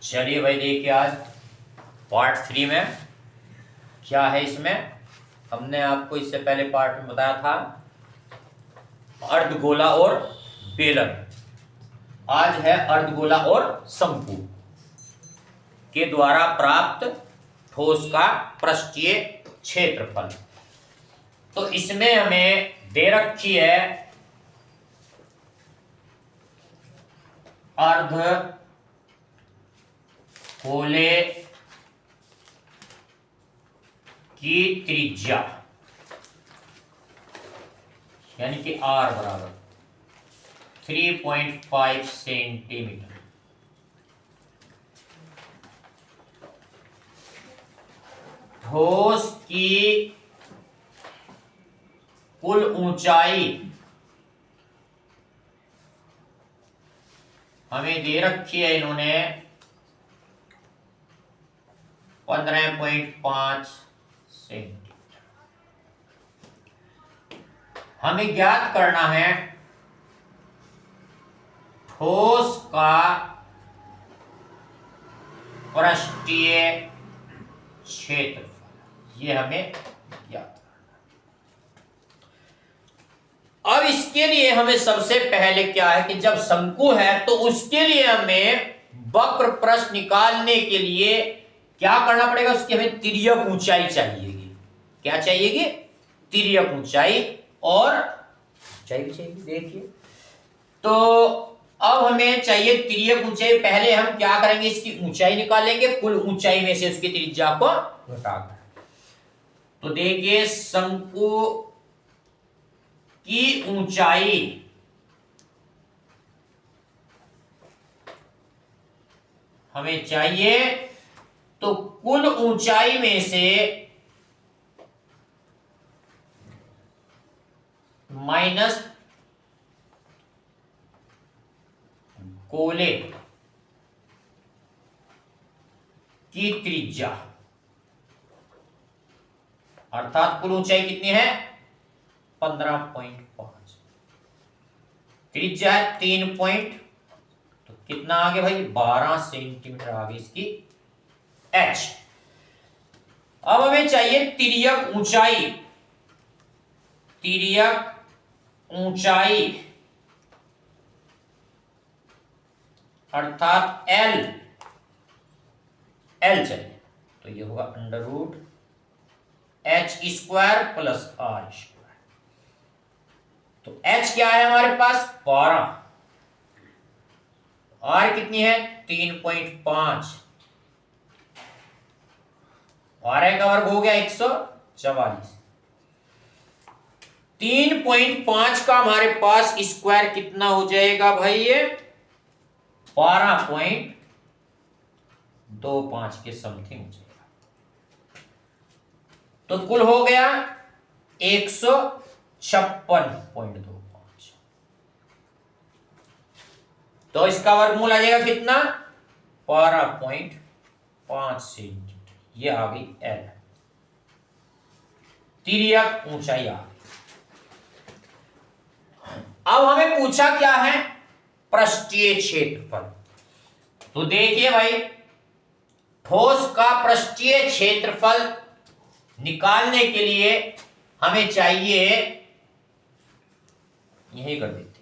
चलिए भाई देखिए आज पार्ट 3 में क्या है। इसमें हमने आपको इससे पहले पार्ट में बताया था अर्धगोला और बेलन। आज है अर्धगोला और शंकु के द्वारा प्राप्त ठोस का पृष्ठीय क्षेत्रफल। तो इसमें हमें दे रखी है अर्धगोले की त्रिज्या यानी कि R बराबर 3.5 सेंटीमीटर। ठोस की कुल ऊंचाई हमें दे रखी है इन्होंने 15.5 सेंटीमीटर। हमें ज्ञात करना है ठोस का पृष्ठीय क्षेत्रफल, ये हमें ज्ञात करना। अब इसके लिए हमें सबसे पहले क्या है कि जब शंकु है तो उसके लिए हमें वक्र पृष्ठ निकालने के लिए क्या करना पड़ेगा, उसकी हमें तिर्यक ऊंचाई चाहिएगी। क्या चाहिएगी? तिर्यक ऊंचाई और ऊंचाई भी चाहिए। देखिए तो अब हमें चाहिए तिर्यक ऊंचाई। पहले हम क्या करेंगे, इसकी ऊंचाई निकालेंगे, कुल ऊंचाई में से उसकी त्रिज्या को घटाकर। तो देखिए शंकु की ऊंचाई हमें चाहिए, तो कुल ऊंचाई में से माइनस गोले की त्रिज्या, अर्थात कुल ऊंचाई कितनी है 15.5, त्रिज्या है 3 पॉइंट, तो कितना आगे भाई 12 सेंटीमीटर आगे इसकी h। अब हमें चाहिए तिर्यक ऊंचाई। तिर्यक ऊंचाई अर्थात L चाहिए, तो ये होगा √h² प्लस r²। तो h क्या है हमारे पास 12, r कितनी है 3.5, 12 का वर्ग हो गया 144। 3.5 का हमारे पास स्क्वायर कितना हो जाएगा भाई, ये 12.25 के समथिंग हो जाएगा। तो कुल हो गया 156.25। तो इसका वर्गमूल आ जाएगा कितना 12.5 सेंटीमीटर। ये आ गई L, तिर्यक ऊंचाई आ गई। अब हमें पूछा क्या है पृष्ठीय क्षेत्रफल। तो देखिए भाई ठोस का पृष्ठीय क्षेत्रफल निकालने के लिए हमें चाहिए, यही कर देते हैं,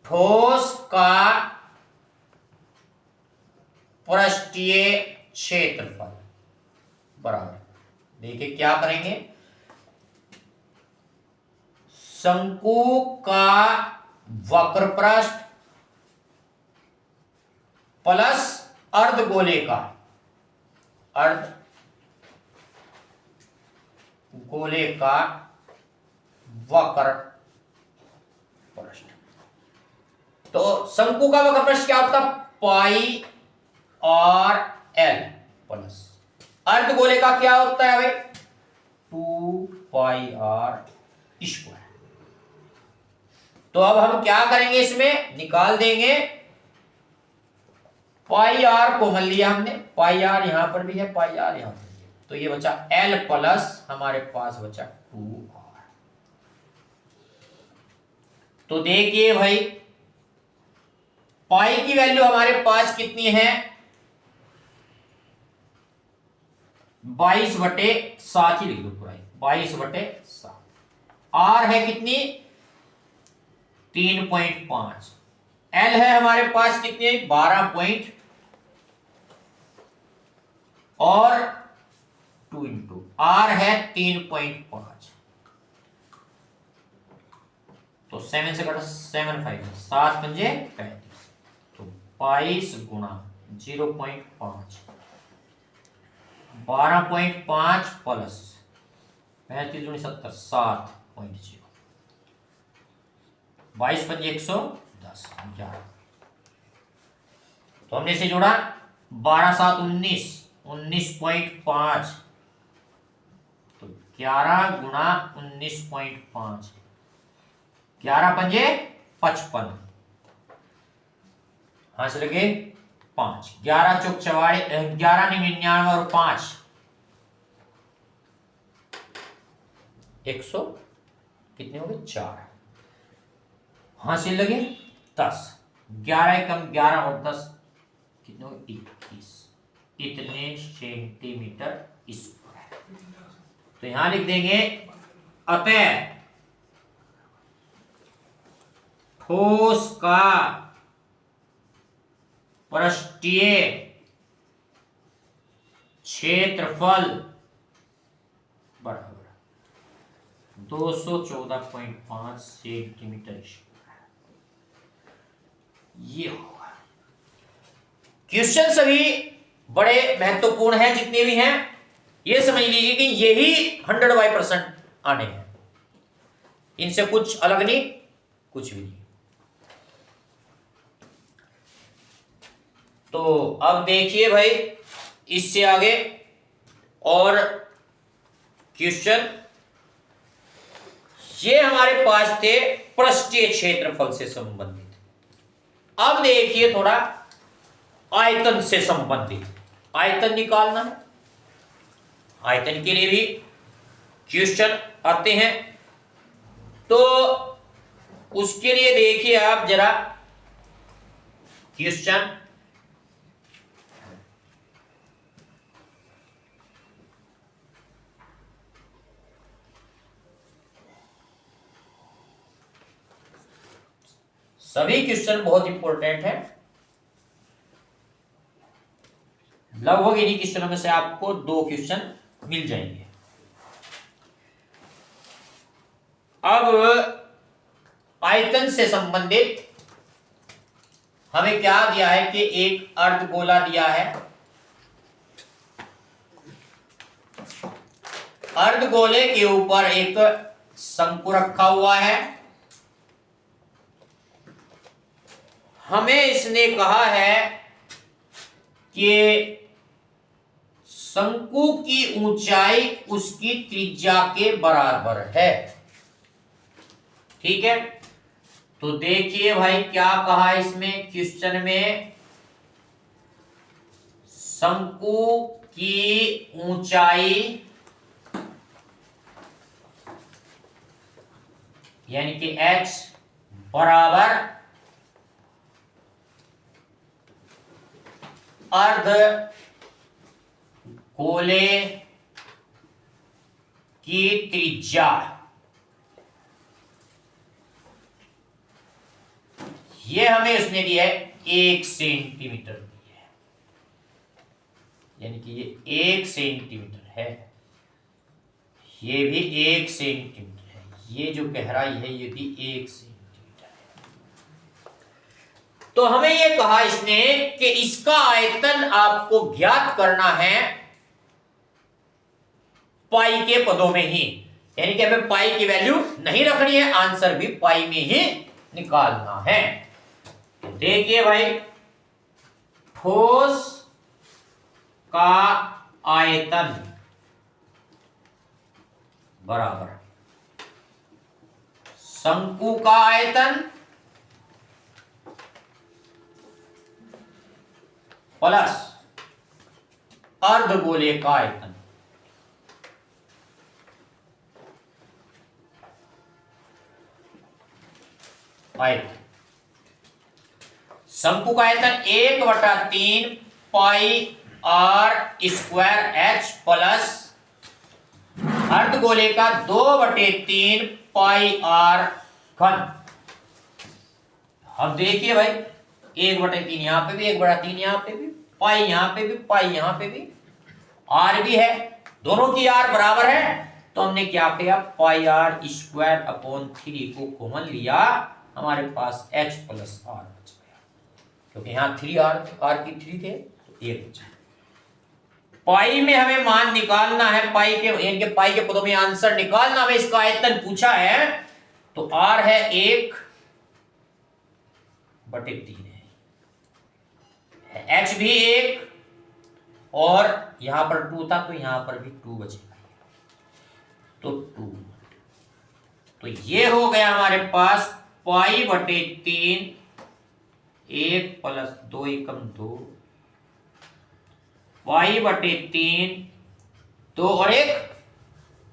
ठोस का पृष्ठीय क्षेत्रफल बराबर, देखिए क्या करेंगे, शंकु का वक्र पृष्ठ प्लस अर्धगोले का वक्र पृष्ठ। तो शंकु का वक्र पृष्ठ क्या होता है पाई r l प्लस अर्धगोले का क्या होता है भाई 2πr²। तो अब हम क्या करेंगे, इसमें निकाल देंगे पाई आर को मान लिया हमने, पाई आर यहां पर भी है, पाई आर यहां पर भी है, तो ये बचा L प्लस हमारे पास बचा 2r। तो देखिए भाई पाई की वैल्यू हमारे पास कितनी है? 22/7 ही लिख दो पूरा, 22/7। आर है कितनी? 3.5। एल है हमारे पास कितनी? 12 और 2 इंटू आर है 3.5। तो 7 से कटा 7 5 7 पंजे 35। तो 22 गुणा 0.5 12.5 प्लस 35 दूनी 70 7.0 22 पंजे 110 11। तो हमने इसे जोड़ा 12 7 19 19.5। तो 11 गुणा 19.5 11 पंजे 55 हाथ लगे 5 11 चौक 44 11 99 और 5 100 कितने हो गए 4 हासिल लगे 10 11 कम 11 और 10 कितने हो गए 21 इतने सेंटीमीटर स्क्वायर। तो यहां लिख देंगे अतः ठोस का पृष्ठीय क्षेत्रफल बराबर 214.5 सेंटीमीटर स्क्वायर। ये होगा। क्वेश्चन सभी बड़े महत्वपूर्ण हैं, जितने भी हैं ये समझ लीजिए कि यही 100% आने हैं, इनसे कुछ अलग नहीं, कुछ भी नहीं। तो अब देखिए भाई इससे आगे और क्वेश्चन, ये हमारे पास थे पृष्ठीय क्षेत्रफल से संबंधित। अब देखिए थोड़ा आयतन से संबंधित, आयतन निकालना है। आयतन के लिए भी क्वेश्चन आते हैं, तो उसके लिए देखिए आप जरा क्वेश्चन। सभी क्वेश्चन बहुत इंपॉर्टेंट है, लगभग इन्हीं क्वेश्चनों में से आपको 2 क्वेश्चन मिल जाएंगे। अब आयतन से संबंधित हमें क्या दिया है कि एक अर्धगोला दिया है। अर्धगोले के ऊपर एक शंकु रखा हुआ है। हमें इसने कहा है कि शंकु की ऊंचाई उसकी त्रिज्या के बराबर है। ठीक है, तो देखिए भाई क्या कहा इसमें क्वेश्चन में, शंकु की ऊंचाई यानी कि x बराबर अर्ध गोले की त्रिज्या, ये हमें उसने दिया है 1 सेंटीमीटर दिया है, यानी कि ये 1 सेंटीमीटर है, ये भी 1 सेंटीमीटर है, ये जो गहराई है ये भी 1 सेंटीमीटर है। तो हमें ये कहा इसने कि इसका आयतन आपको ज्ञात करना है पाई के पदों में ही, यानी कि हमें पाई की वैल्यू नहीं रखनी है, आंसर भी पाई में ही निकालना है। तो देखिए भाई, ठोस का आयतन बराबर शंकु का आयतन प्लस अर्धगोले का आयतन। शंकु का आयतन 1/3 पाई आर स्क्वायर एच प्लस अर्धगोले का 2/3 पाई आर घन। अब देखिए भाई 1/3 यहां पे भी 1/3 यहां पे भी पाई यहां पे भी पाई यहां पे भी आर भी है, दोनों की आर बराबर है, तो हमने क्या किया पाई आर स्क्वायर अपॉन 3 को कॉमन लिया, हमारे पास h प्लस आर बच गया, क्योंकि यहाँ 3 की 3 थे तो 1 बचा। पाई में हमें मान निकालना है, पाई के पदों में आंसर निकालना, हमें इसका आयतन पूछा है, तो r है 1/3 है, h भी 1 और यहां पर 2 था तो यहां पर भी 2 बचेगा, तो 2, तो ये हो गया हमारे पास पाई/3 1 प्लस 2 एकम 2 पाई/3 2 और 1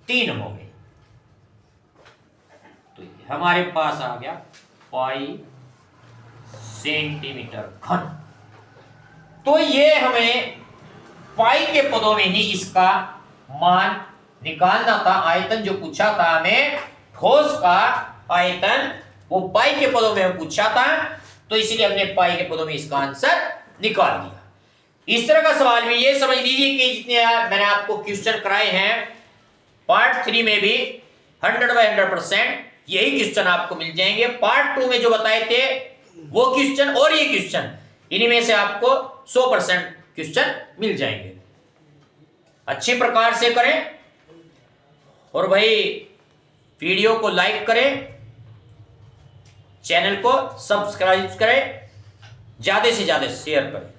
3 हो गए, तो हमारे पास आ गया पाई सेंटीमीटर घन। तो ये हमें पाई के पदों में ही इसका मान निकालना था, आयतन जो पूछा था हमें ठोस का आयतन वो पाई के पदों में पूछा था, तो इसीलिए हमने पाई के पदों में इसका आंसर निकाल दिया। इस तरह का सवाल भी ये समझ लीजिए कि जितने मैंने आपको क्वेश्चन कराए हैं पार्ट 3 में भी 100/100% यही क्वेश्चन आपको मिल जाएंगे। पार्ट 2 में जो बताए थे वो क्वेश्चन और ये क्वेश्चन, इन्हीं में से आपको 100% क्वेश्चन मिल जाएंगे। अच्छी प्रकार से करें और भाई वीडियो को लाइक करें, चैनल को सब्सक्राइब करें, ज्यादा से ज्यादा शेयर करें।